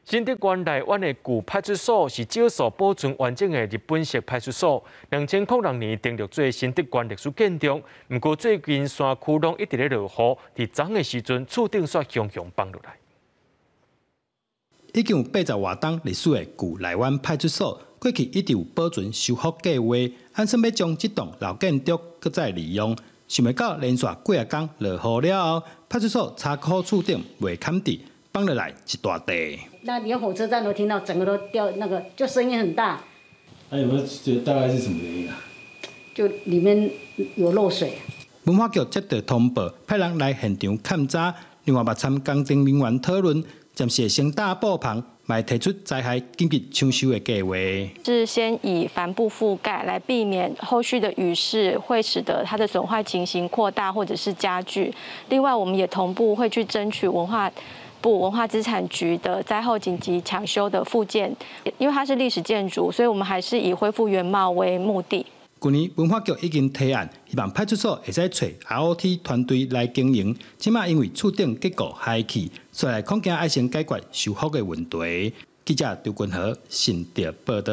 新竹县内湾的旧派出所是少数保存完整的日本式派出所。2006年登录做新竹县历史建筑，不过最近山区拢一直咧落雨，伫昨的时阵厝顶煞熊熊放落来。已经有80多栋历史的旧内湾派出所，过去一直有保存修复计划，按算要将这栋老建筑搁再利用。想袂到连续几啊天落雨了后，派出所查扣厝顶未砍地，放落来一大地。那连火车站都听到，整个都掉，那个就声音很大。那有没有觉得大概是什么原因啊？就里面有漏水。文化局接到通报，派人来现场勘查，另外也参工程人员讨论，暂时先大布棚，也提出灾害紧急抢修的计划。是先以帆布覆盖来避免后续的雨势会使得它的损坏情形扩大或者是加剧。另外，我们也同步会去争取文化资产局的灾后紧急抢修的复建，因为它是历史建筑，所以我们还是以恢复原貌为目的。去年文化局已经提案，希望派出所会使找 ROT 团队来经营。即马因为厝顶结构坏去，所以恐惊要先解决修复的问题。记者刘君和新竹报道。